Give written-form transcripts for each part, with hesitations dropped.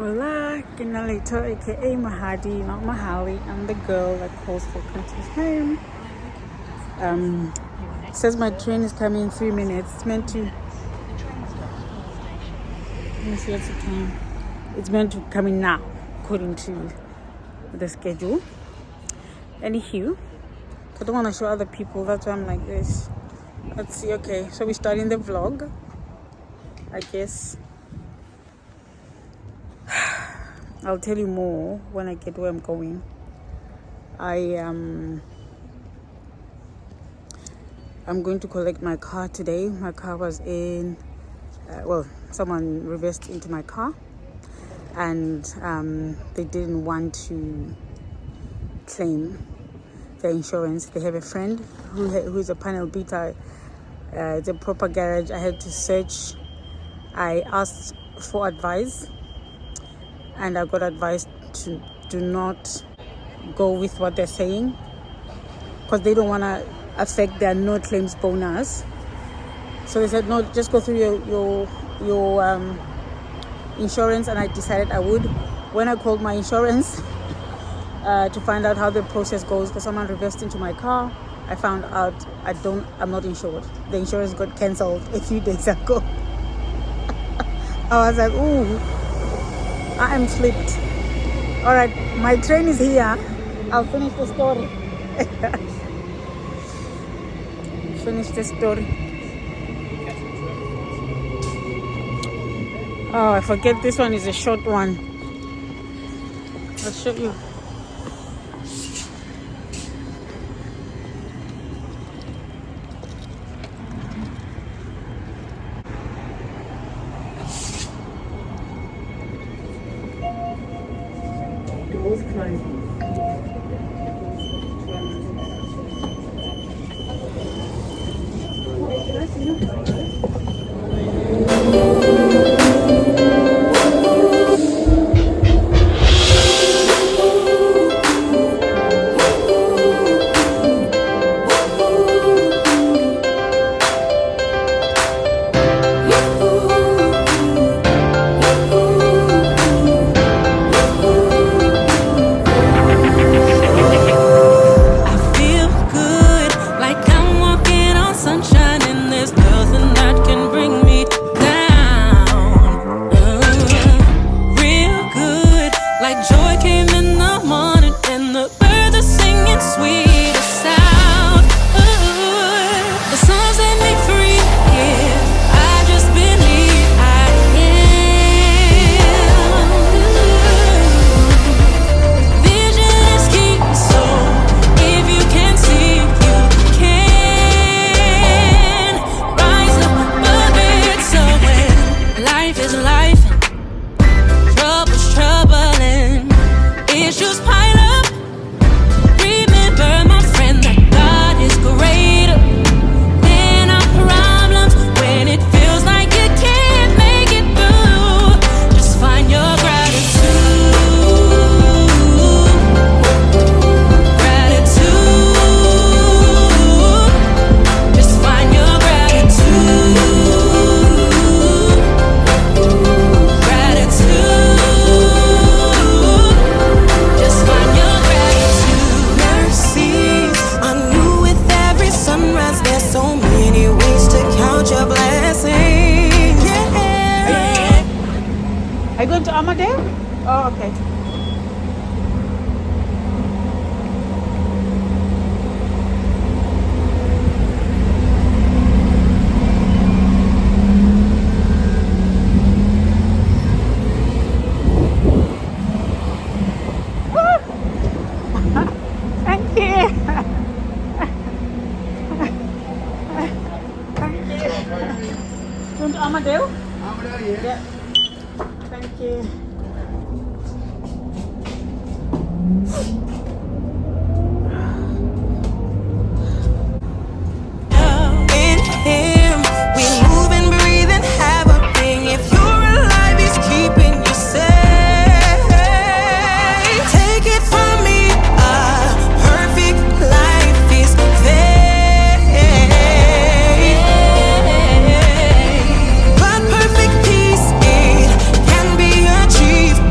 Hola, Kinalito, aka Mahadi, not Mahali. I'm the girl that calls for country's home. Says my train is coming in 3 minutes. It's meant to. Let me see what's the time. It's meant to come in now, according to the schedule. Anywho, I don't want to show other people. That's why I'm like this. Let's see. Okay, so we're starting the vlog, I guess. I'll tell you more when I get where I'm going. I'm going to collect my car today. My car was in, someone reversed into my car, and they didn't want to claim their insurance. They have a friend who's a panel beater. It's a proper garage. I had to search. I asked for advice, and I got advice to do not go with what they're saying because they don't want to affect their no claims bonus. So they said no, just go through your insurance, and I decided I would. When I called my insurance to find out how the process goes, because someone reversed into my car, I found out I'm not insured. The insurance got cancelled a few days ago. I was like, ooh, I am flipped. All right, my train is here. I'll finish the story. Finish the story. Oh, I forget this one is a short one. I'll show you. Doors closing. Are you going to Amadeo? Oh, okay. Thank you. Thank you. Going to Amadeo? Amadeo, yeah. Thank you. In Him, we move and breathe and have a being. If you're alive, He's keeping you safe. Take it from me, a perfect life is there. But perfect peace, it can be achieved.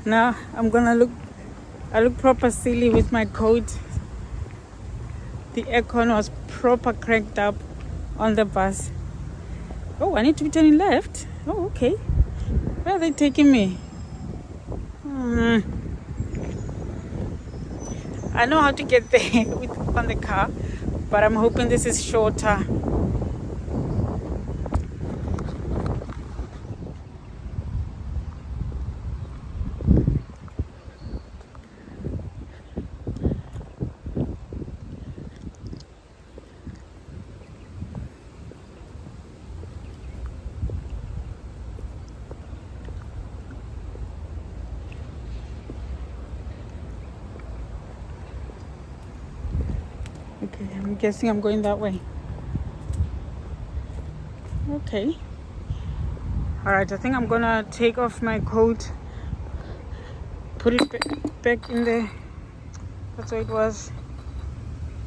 Now I look proper silly with my coat. The aircon was proper cranked up on the bus. Oh, I need to be turning left. Oh, okay. Where are they taking me? I know how to get there on the car, but I'm hoping this is shorter. Okay, I'm guessing I'm going that way. Okay. Alright, I think I'm gonna take off my coat, put it back in there. That's where it was.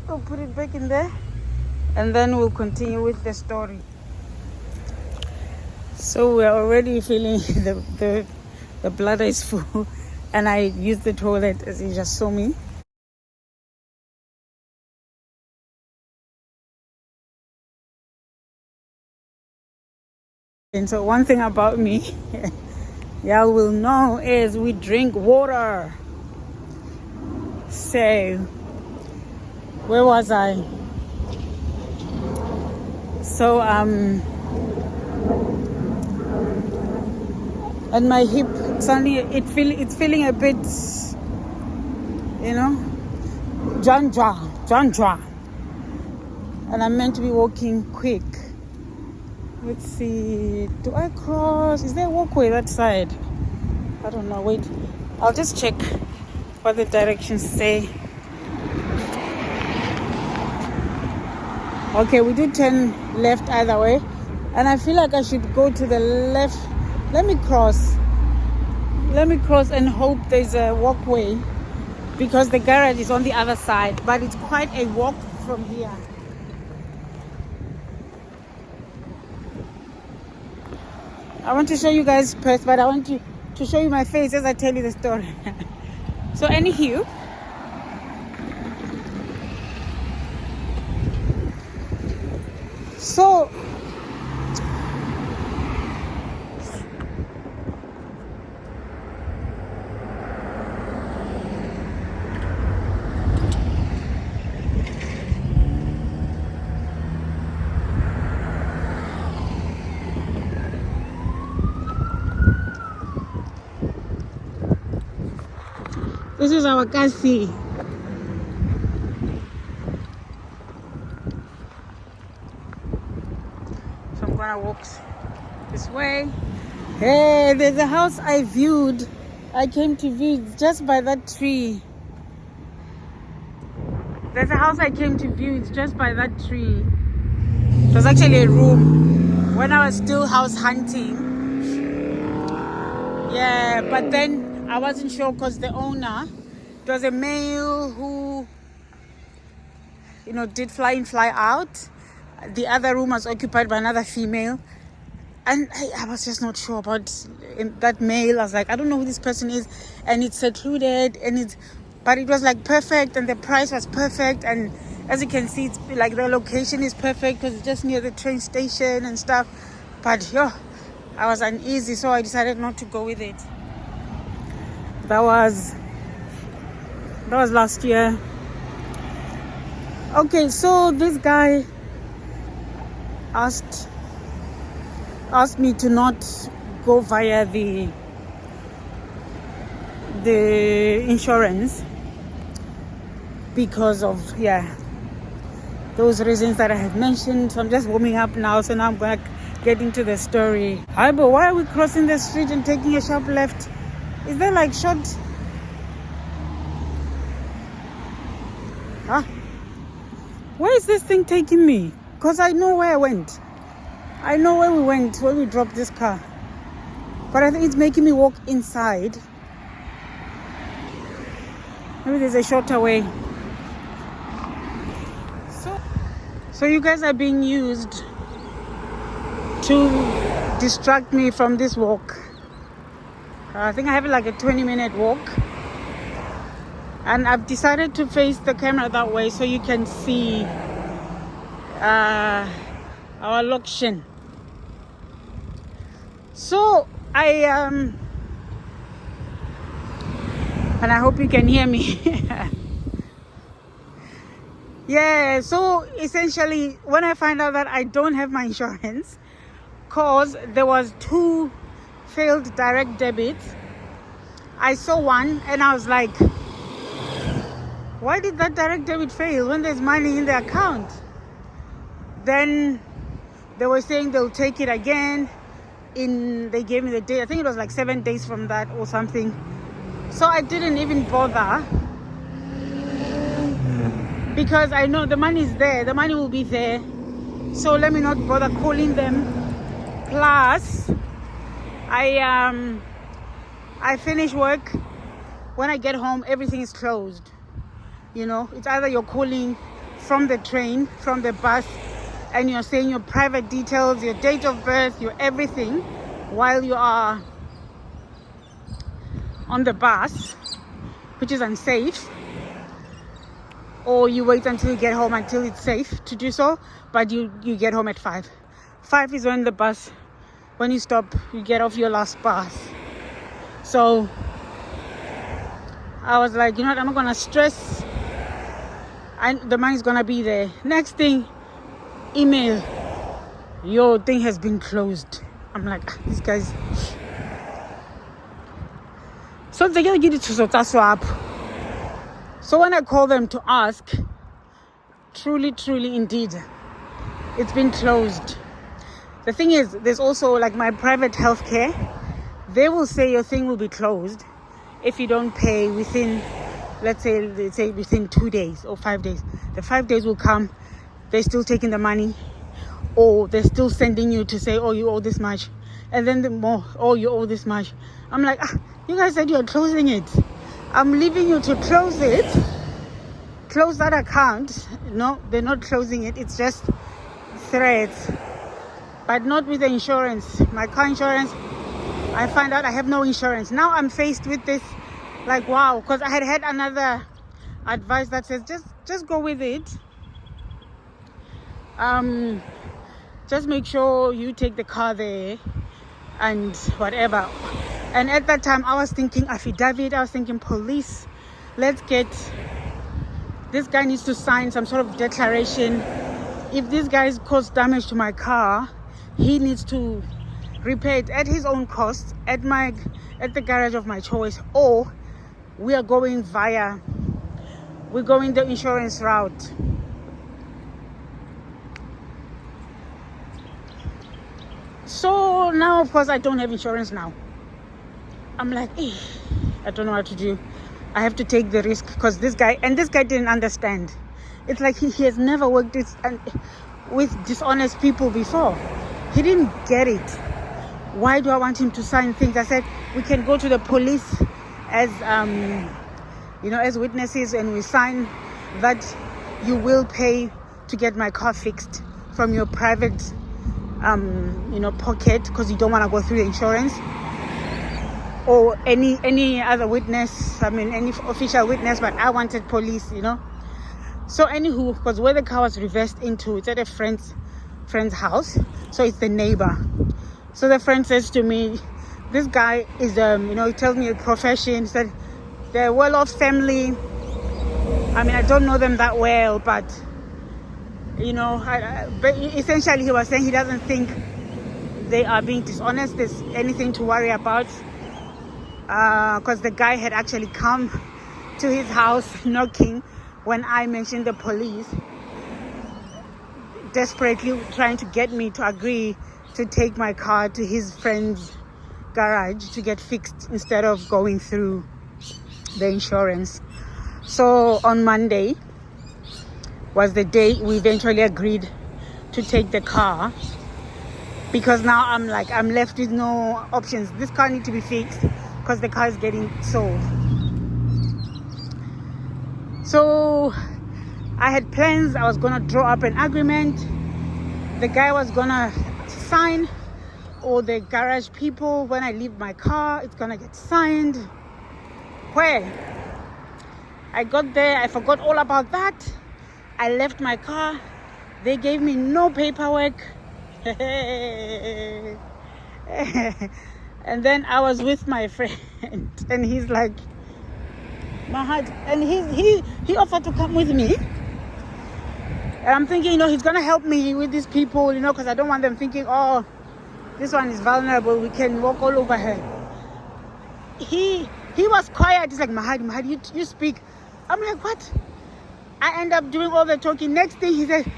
I'll put it back in there, and then we'll continue with the story. So we're already feeling the bladder is full, and I used the toilet as you just saw me. And so one thing about me, y'all will know, is we drink water. So, where was I? So, and my hip, suddenly it's feeling a bit, Jandra. And I'm meant to be walking quick. Let's see, do I cross? Is there a walkway that side? I don't know, wait. I'll just check what the directions say. Okay, we do turn left either way. And I feel like I should go to the left. Let me cross and hope there's a walkway, because the garage is on the other side, but it's quite a walk from here. I want to show you guys Perth, but I want to show you my face as I tell you the story. So anywho, so this is our kasi. So I'm gonna walk this way. Hey, there's a house I came to view just by that tree. There's a house I came to view, it's just by that tree. It was actually a room when I was still house hunting. Yeah, but then I wasn't sure because the owner, it was a male who, did fly in, fly out. The other room was occupied by another female. And I was just not sure about that male. I was like, I don't know who this person is. And it's secluded, but it was like perfect, and the price was perfect. And as you can see, it's like the location is perfect because it's just near the train station and stuff. But I was uneasy, so I decided not to go with it. That was last year. Okay, so this guy asked me to not go via the insurance because of those reasons that I have mentioned. So I'm just warming up now, so now I'm gonna get into the story. Hi, but why are we crossing the street and taking a sharp left? Is there like short? Where is this thing taking me? Because I know where I went. I know where we went when we dropped this car. But I think it's making me walk inside. Maybe there's a shorter way. So you guys are being used to distract me from this walk. I think I have like a 20-minute walk. And I've decided to face the camera that way so you can see our location. So and I hope you can hear me. Yeah, so essentially when I find out that I don't have my insurance, cause there was 2 failed direct debits, I saw one and I was like, why did that direct debit fail when there's money in the account? Then they were saying they'll take it again they gave me the date. I think it was like 7 days from that or something. So I didn't even bother because I know the money is there. The money will be there. So let me not bother calling them. Plus, I finish work. When I get home, everything is closed. You know, it's either you're calling from the train, from the bus, and you're saying your private details, your date of birth, your everything while you are on the bus, which is unsafe. Or you wait until you get home until it's safe to do so, but you get home at 5. 5 is when when you stop, you get off your last bus. So I was like, you know what, I'm not gonna stress. The money's gonna be there. Next thing, email, your thing has been closed. I'm like, these guys. So they gotta get it to swap. So when I call them to ask, truly indeed, it's been closed. The thing is, there's also like my private healthcare. They will say your thing will be closed if you don't pay within, let's say within 2 days or 5 days. The 5 days will come, they're still taking the money, or they're still sending you to say, oh, you owe this much, and then the more, oh, you owe this much. I'm like, you guys said you're closing it. I'm leaving you to close it. Close that account. No, they're not closing it. It's just threats, but not with the insurance. My car insurance, I find out I have no insurance. Now I'm faced with this, like, wow, because I had another advice that says just go with it. Just make sure you take the car there and whatever. And at that time I was thinking affidavit, I was thinking police. This guy needs to sign some sort of declaration. If this guy's caused damage to my car, he needs to repair it at his own cost at the garage of my choice, or we're going the insurance route. So now, of course, I don't have insurance now. I'm like, I don't know what to do. I have to take the risk because this guy didn't understand. It's like he has never worked with dishonest people before. He didn't get it. Why do I want him to sign things? I said, we can go to the police as witnesses, and we sign that you will pay to get my car fixed from your private pocket, because you don't want to go through the insurance or any other witness, any official witness, but I wanted police, So anywho, because where the car was reversed into, it's at a friend's house, so it's the neighbor. So the friend says to me, this guy is he tells me a profession. He said they're a well-off family. I don't know them that well, but but essentially he was saying he doesn't think they are being dishonest. There's anything to worry about, because the guy had actually come to his house knocking when I mentioned the police, desperately trying to get me to agree to take my car to his friend's garage to get fixed instead of going through the insurance. So on Monday was the day we eventually agreed to take the car, because now I'm left with no options. This car needs to be fixed because the car is getting sold. So I had plans. I was gonna draw up an agreement. The guy was gonna sign or the garage people, when I leave my car, it's gonna get signed. Where? I got there, I forgot all about that. I left my car. They gave me no paperwork. And then I was with my friend, and he's like, Mahad, and he offered to come with me. And I'm thinking, he's gonna help me with these people, because I don't want them thinking, oh, this one is vulnerable, we can walk all over her. He was quiet. He's like, Mahad, you speak. I'm like, what? I end up doing all the talking. Next thing he said,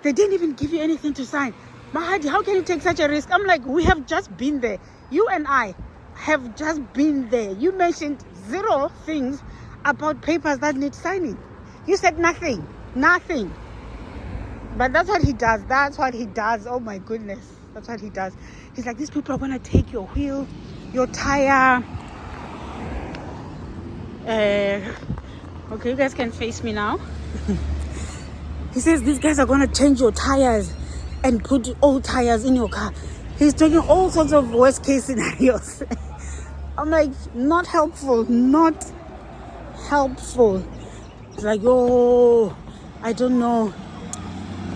they didn't even give you anything to sign. Mahadi, how can you take such a risk? I'm like, we have just been there. You and I have just been there. You mentioned 0 things about papers that need signing. You said nothing. But that's what he does. Oh my goodness. That's what he does. He's like, these people are going to take your wheel, your tire. Okay, you guys can face me now. He says these guys are going to change your tires and put old tires in your car. He's talking all sorts of worst case scenarios. I'm like, not helpful. It's like, oh, I don't know.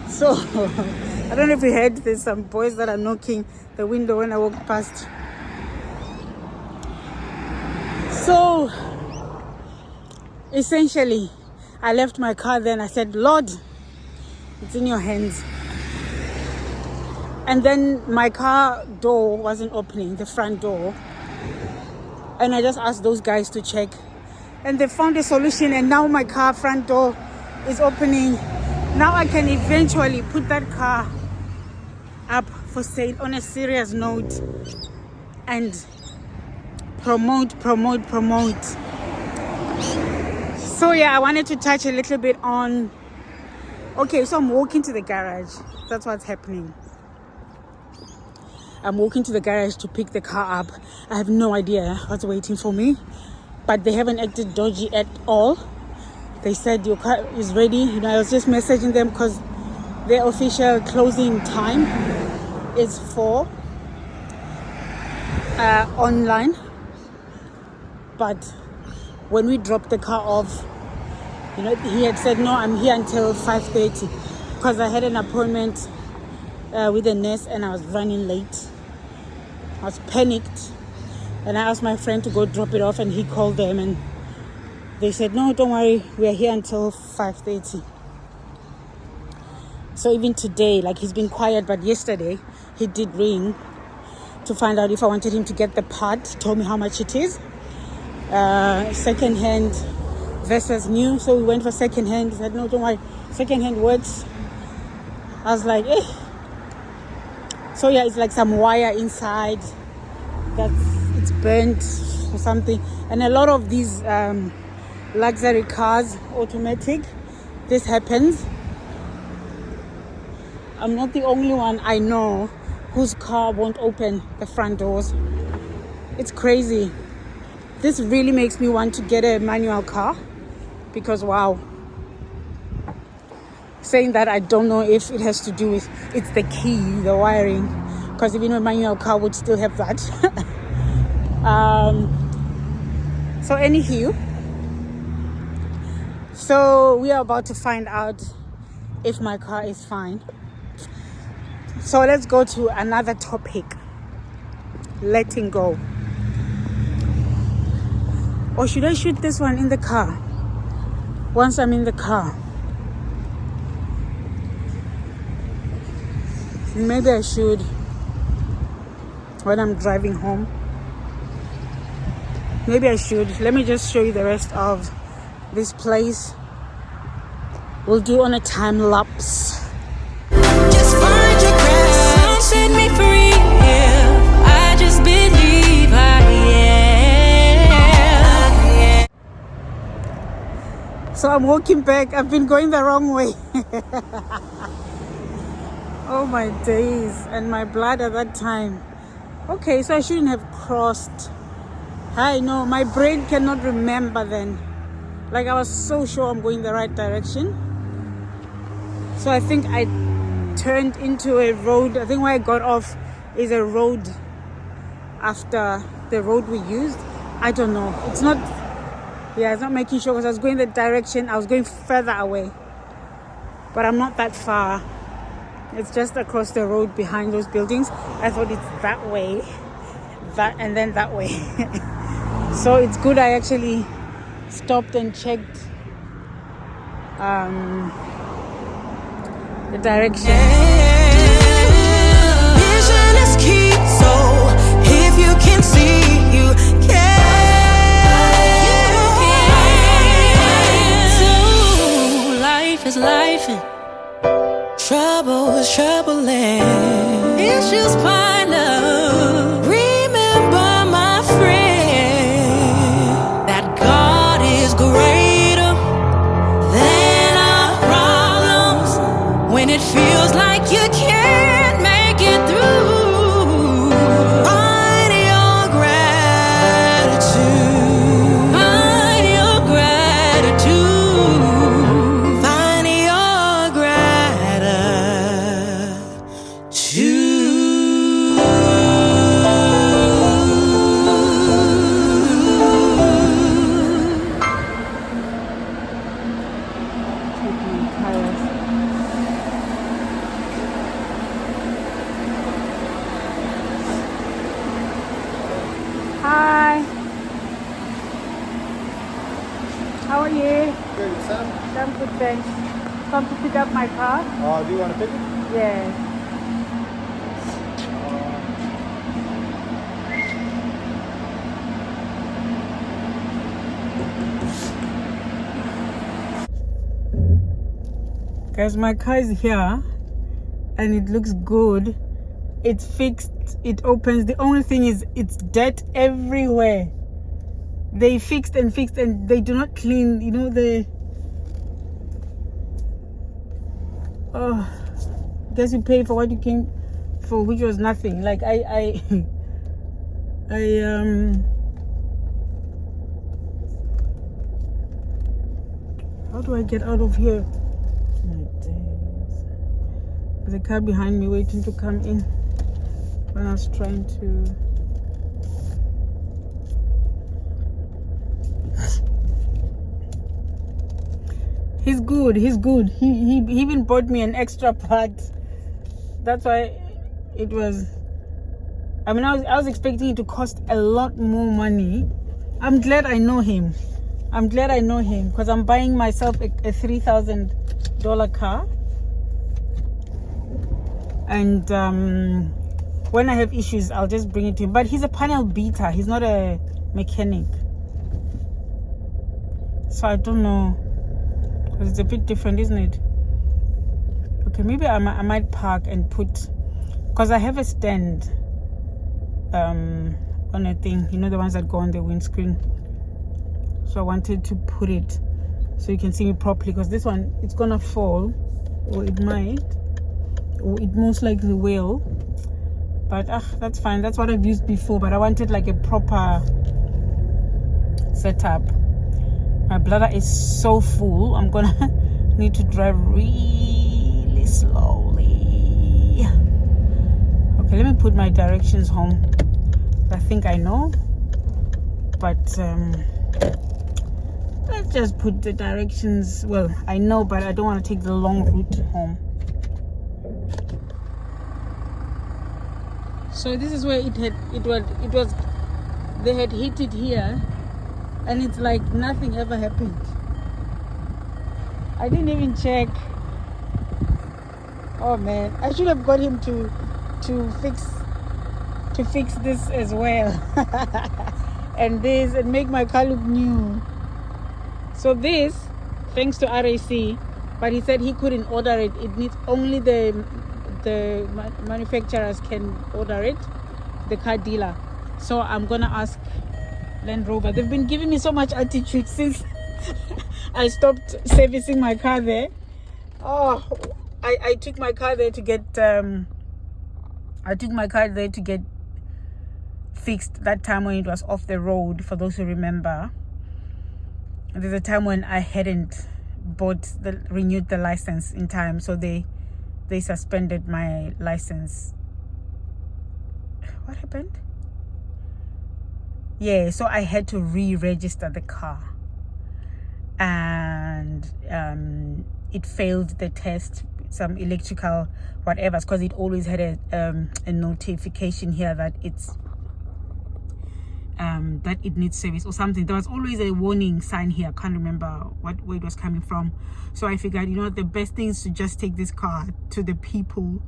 So, I don't know if you heard, there's some boys that are knocking the window when I walked past. So, essentially, I left my car there and I said, Lord, it's in your hands. And then my car door wasn't opening, the front door. And I just asked those guys to check. And they found a solution, and now my car front door is opening. Now I can eventually put that car up for sale on a serious note and promote. So yeah, I wanted to touch a little bit on, okay, so I'm walking to the garage. That's what's happening. I'm walking to the garage to pick the car up. I have no idea what's waiting for me, but they haven't acted dodgy at all. They said your car is ready. I was just messaging them because their official closing time is 4 online. But when we dropped the car off, he had said, no, I'm here until 5:30 because I had an appointment with a nurse and I was running late. I was panicked and I asked my friend to go drop it off, and he called them and they said, no, don't worry, we are here until 5:30. So even today, he's been quiet, but yesterday he did ring to find out if I wanted him to get the part. He told me how much it is. Second hand versus new. So we went for second hand. He said, no, don't worry, second hand works. I was like, eh. So yeah, it's like some wire inside it's burnt or something. And a lot of these luxury cars, automatic, this happens. I'm not the only one I know whose car won't open the front doors. It's crazy. This really makes me want to get a manual car because wow. Saying that, I don't know if it has to do with it's the key, the wiring, because even a manual car would still have that. So anywho, so we are about to find out if my car is fine. So let's go to another topic, letting go. Or should I shoot this one in the car? Once I'm in the car. Maybe I should when I'm driving home. Maybe I should. Let me just show you the rest of this place. We'll do on a time lapse. Just find your ground, set me free. Yeah. I just believe I am. So I'm walking back. I've been going the wrong way. Oh my days, and my blood at that time. Okay, so I shouldn't have crossed. I know, my brain cannot remember then. I was so sure I'm going the right direction. So I think I turned into a road. I think where I got off is a road after the road we used. I don't know. It's not making sure, because I was going that direction. I was going further away. But I'm not that far. It's just across the road behind those buildings. I thought it's that way. And then that way. So it's good I actually stopped and checked the direction. Vision is key, so if you can see, you can. So life is life, and trouble is troubling. Issues pile up. Remember, my friend, that God is greater than our problems. When it feels like you can't make it through, find your gratitude. Find your gratitude. Find your gratitude. Hi. How are you? Good, Sam. I'm good, thanks. Come to pick up my car? Do you want to pick it? Yeah. Guys, my car is here and it looks good. It's fixed, it opens. The only thing is it's dirt everywhere. They fixed and they do not clean, you know, guess you pay for what you came for, which was nothing. Like how do I get out of here? My days. There's a car behind me waiting to come in when I was trying to. He's good. He even bought me an extra part. That's why it was. I mean, I was expecting it to cost a lot more money. I'm glad I know him. Because I'm buying myself a $3,000 car. And when I have issues, I'll just bring it to him. But he's a panel beater. He's not a mechanic. So I don't know. Because it's a bit different, isn't it? Okay, maybe I might park and put, because I have a stand on a thing, you know, the ones that go on the windscreen. So I wanted to put it so you can see me properly, because this one, it's gonna fall, or it might, or it most likely will. But that's fine. That's what I've used before, but I wanted like a proper setup. My bladder is so full. I'm gonna need to drive really slowly. Okay, let me put my directions home. I think I know, but let's just put the directions. Well, I know, but I don't want to take the long route home. So this is where it was. They had hit it here. And it's like nothing ever happened. I didn't even check. Oh man, I should have got him to fix this as well. and make my car look new. So this, thanks to RAC, but he said he couldn't order it. It needs only the manufacturers can order it, the car dealer. So I'm gonna ask Land Rover. They've been giving me so much attitude since I stopped servicing my car there. I took my car there to get fixed that time when it was off the road. For those who remember, there's a time when I hadn't renewed the license in time, so they suspended my license what happened? Yeah, so I had to re-register the car, and it failed the test, some electrical whatever, because it always had a notification here that it's that it needs service or something. There was always a warning sign here. I can't remember where it was coming from. So I figured, you know, the best thing is to just take this car to the people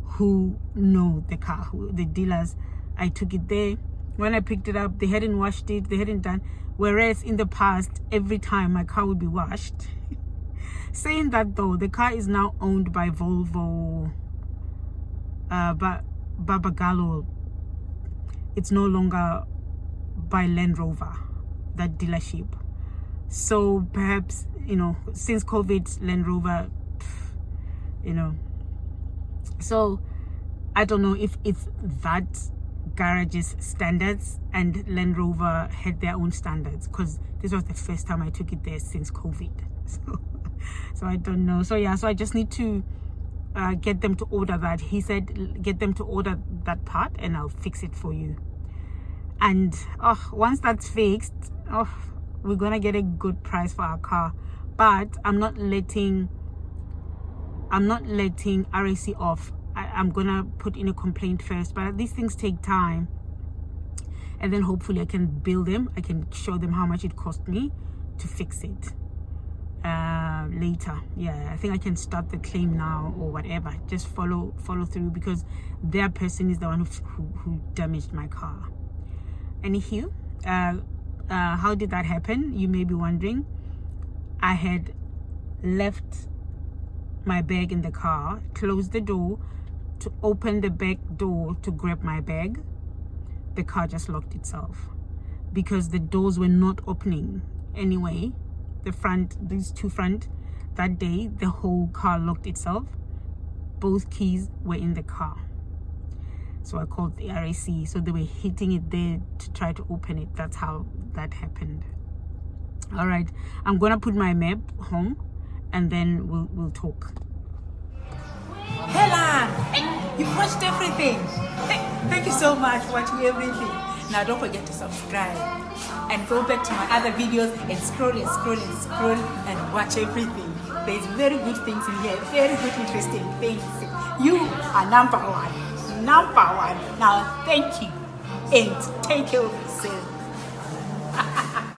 who know the car, the dealers. I took it there. When I picked it up, they hadn't washed it, they hadn't done, whereas in the past, every time my car would be washed. Saying that though, the car is now owned by Volvo, Babagallo. It's no longer by Land Rover, that dealership. So perhaps, you know, since COVID, Land Rover, you know, so I don't know if it's that garage's standards and Land Rover had their own standards, because this was the first time I took it there since COVID. So I don't know. So yeah, so I just need to get them to order that. He said get them to order that part and I'll fix it for you. And once that's fixed, we're gonna get a good price for our car. But I'm not letting RAC off. I'm gonna put in a complaint first, but these things take time, and then hopefully I can bill them. I can show them how much it cost me to fix it later. Yeah, I think I can start the claim now or whatever. Just follow through, because their person is the one who damaged my car. Anywho, how did that happen? You may be wondering. I had left my bag in the car, closed the door to open the back door to grab my bag. The car just locked itself because the doors were not opening anyway. The front, these two front, that day the whole car locked itself. Both keys were in the car. So I called the RAC, so they were hitting it there to try to open it. That's how that happened. All right, I'm gonna put my map home and then we'll talk. Helen, you've watched everything. Thank you so much for watching everything. Now don't forget to subscribe and go back to my other videos and scroll and scroll and scroll and watch everything. There's very good things in here, very good interesting things. You are number one. Now thank you and take care of yourself.